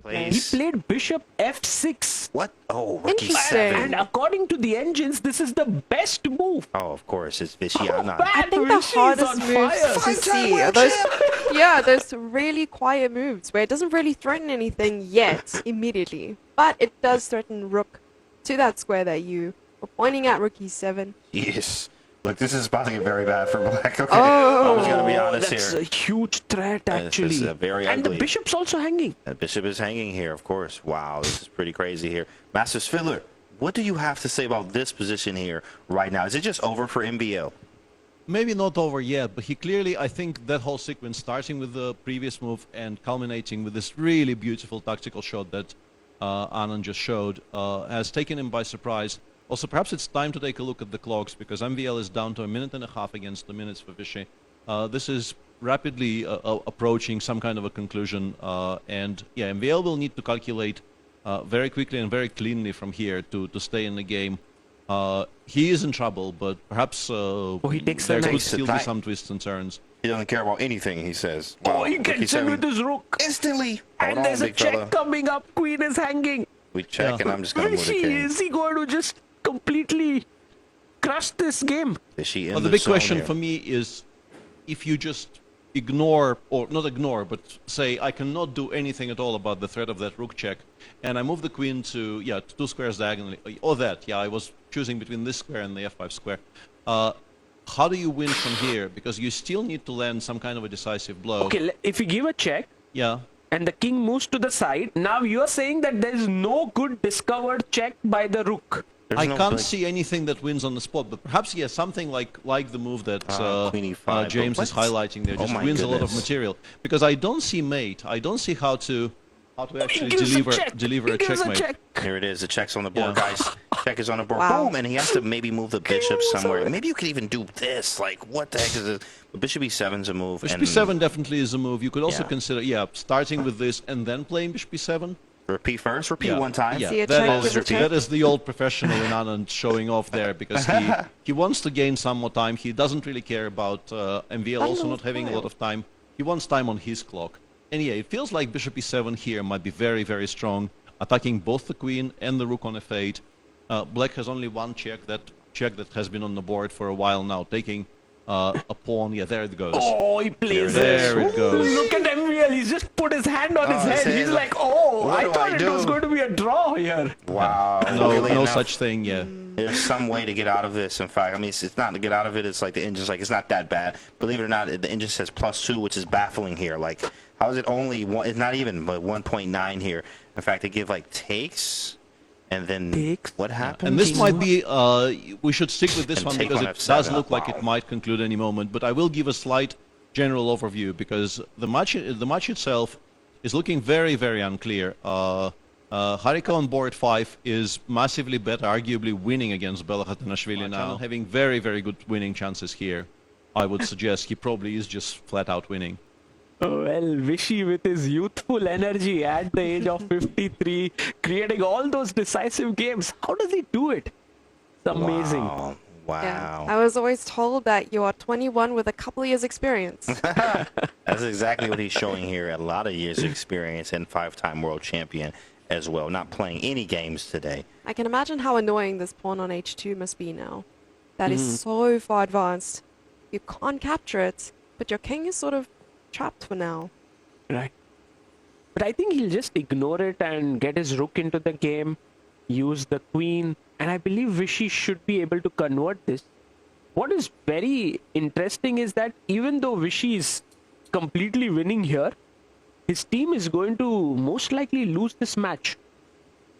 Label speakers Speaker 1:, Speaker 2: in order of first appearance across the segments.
Speaker 1: He played bishop f6.
Speaker 2: What? Oh, rookie
Speaker 3: Interesting.
Speaker 2: 7.
Speaker 1: And according to the engines, this is the best move.
Speaker 2: Oh, of course, it's Viswanathan.
Speaker 3: I think the hardest moves to see are those, those really quiet moves where it doesn't really threaten anything yet, immediately. But it does threaten rook to that square that you were pointing at, rook e7.
Speaker 2: Yes. Look, this is about to get very bad for black. Okay,
Speaker 3: Oh.
Speaker 2: I was going to be honest
Speaker 1: That's
Speaker 2: here.
Speaker 1: a huge threat, actually.
Speaker 2: This is very
Speaker 1: and
Speaker 2: ugly.
Speaker 1: the bishop's also hanging.
Speaker 2: The bishop is hanging here, of course. Wow, this is pretty crazy here. Master Fiddler, what do you have to say about this position here right now? Is it just over for MVL?
Speaker 4: Maybe not over yet, but he clearly, I think that whole sequence, starting with the previous move and culminating with this really beautiful tactical shot that Anand just showed, has taken him by surprise. Also, perhaps it's time to take a look at the clocks, because MVL is down to 1.5 minutes against the minutes for Vichy. This is rapidly approaching some kind of a conclusion, and yeah, MVL will need to calculate very quickly and very cleanly from here to stay in the game. He is in trouble, but perhaps
Speaker 1: he takes
Speaker 4: there
Speaker 1: the
Speaker 4: could
Speaker 1: knight.
Speaker 4: still be some twists and turns.
Speaker 2: He doesn't care about anything, he says.
Speaker 1: Oh, he gets in with his rook.
Speaker 2: Instantly.
Speaker 1: And
Speaker 2: Hold on,
Speaker 1: there's a
Speaker 2: big
Speaker 1: check
Speaker 2: fella.
Speaker 1: coming up. Queen is hanging.
Speaker 2: We check, and I'm just going to move the
Speaker 1: Vichy,
Speaker 2: king.
Speaker 1: is he going to just completely crush this game?
Speaker 2: Is she in
Speaker 4: Well,
Speaker 2: the
Speaker 4: the big
Speaker 2: zone
Speaker 4: question
Speaker 2: here?
Speaker 4: for me is, if you just ignore, or not ignore, but say, I cannot do anything at all about the threat of that rook check, and I move the queen to, to 2 squares diagonally, or that, I was choosing between this square and the f5 square. How do you win from here? Because you still need to land some kind of a decisive blow.
Speaker 1: Okay, if you give a check,
Speaker 4: Yeah.
Speaker 1: and the king moves to the side, now you're saying that there is no good discovered check by the rook.
Speaker 2: There's
Speaker 4: I
Speaker 2: no
Speaker 4: can't
Speaker 2: big-
Speaker 4: see anything that wins on the spot, but perhaps, something like the move that
Speaker 2: Queen E5,
Speaker 4: James
Speaker 2: but
Speaker 4: is
Speaker 2: what?
Speaker 4: highlighting there
Speaker 2: Oh
Speaker 4: just
Speaker 2: my
Speaker 4: wins a lot of
Speaker 2: goodness.
Speaker 4: material. Because I don't see mate. I don't see how to actually
Speaker 1: gives a
Speaker 4: deliver
Speaker 1: check.
Speaker 4: a
Speaker 1: He gives
Speaker 4: checkmate.
Speaker 1: check.
Speaker 2: Here it is. The check's on the board,
Speaker 4: Yeah.
Speaker 2: guys. Check is on the board.
Speaker 3: Wow.
Speaker 2: Boom, and he has to maybe move the bishop somewhere. Maybe you could even do this. Like, what the heck is this? But bishop e7's a move.
Speaker 4: Bishop
Speaker 2: and
Speaker 4: e7 definitely is a move. You could also
Speaker 2: Yeah.
Speaker 4: consider, starting with this and then playing bishop e7.
Speaker 2: repeat first. Repeat one time.
Speaker 4: Yeah,
Speaker 3: See a
Speaker 4: that
Speaker 3: check
Speaker 4: is,
Speaker 3: with a check?
Speaker 4: that is the old professional in Anand showing off there, because he wants to gain some more time. He doesn't really care about MVL also not having a lot of time. He wants time on his clock. And yeah, it feels like bishop e7 here might be very, very strong, attacking both the queen and the rook on f8. Black has only one check that has been on the board for a while now, taking a pawn. Yeah, there it goes.
Speaker 1: Oh, he plays
Speaker 4: There it goes.
Speaker 1: Look at MVL. He's just put his hand on his
Speaker 2: his
Speaker 1: head.
Speaker 2: head.
Speaker 1: He's like, oh,
Speaker 2: What
Speaker 1: I
Speaker 2: do
Speaker 1: thought
Speaker 2: I
Speaker 1: it was
Speaker 2: do?
Speaker 1: going to be a draw here.
Speaker 2: Wow.
Speaker 4: No,
Speaker 2: Really
Speaker 4: no
Speaker 2: enough.
Speaker 4: such thing, yeah.
Speaker 2: There's some way to get out of this. In fact, I mean, it's not to get out of it. It's like the engine's like, it's not that bad. Believe it or not, the engine says +2, which is baffling here. Like, how is it only one? It's not even but 1.9 here. In fact, they give like takes, and then
Speaker 1: Takes?
Speaker 2: what happens?
Speaker 4: And this might be, we should stick with this
Speaker 2: And
Speaker 4: one
Speaker 2: take
Speaker 4: because
Speaker 2: on
Speaker 4: it
Speaker 2: F7.
Speaker 4: does look like
Speaker 2: Wow.
Speaker 4: it might conclude any moment. But I will give a slight general overview, because the match itself is looking very, very unclear. Hariko on board 5 is massively better, arguably winning against Belakhatanashvili now, having very, very good winning chances here. I would suggest he probably is just flat out winning.
Speaker 1: Oh, well, Vichy with his youthful energy at the age of 53, creating all those decisive games. How does he do it? It's amazing.
Speaker 2: Wow. Wow.
Speaker 3: Yeah. I was always told that you are 21 with a couple of years experience.
Speaker 2: That's exactly what he's showing here. A lot of years of experience and 5-time world champion as well. Not playing any games today.
Speaker 3: I can imagine how annoying this pawn on h2 must be now. That is so far advanced. You can't capture it, but your king is sort of trapped for now.
Speaker 1: Right. But I think he'll just ignore it and get his rook into the game, use the queen, and I believe Vichy should be able to convert this. What is very interesting is that even though Vichy is completely winning here, his team is going to most likely lose this match.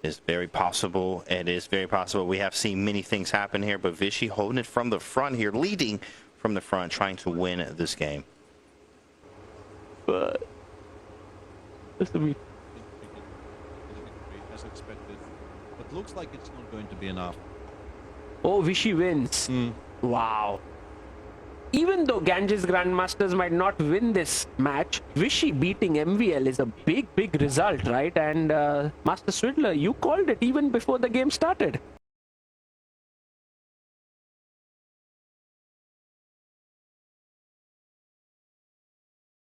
Speaker 2: It's very possible. It is very possible. We have seen many things happen here, but Vichy holding it from the front here, leading from the front, trying to win this game.
Speaker 1: But just to be
Speaker 4: As expected. But looks like it's not going to be enough.
Speaker 1: oh, Vichy wins. Wow. Even though Ganges Grandmasters might not win this match, Vichy beating MVL is a big, big result, right? And Master Swindler, you called it even before the game started.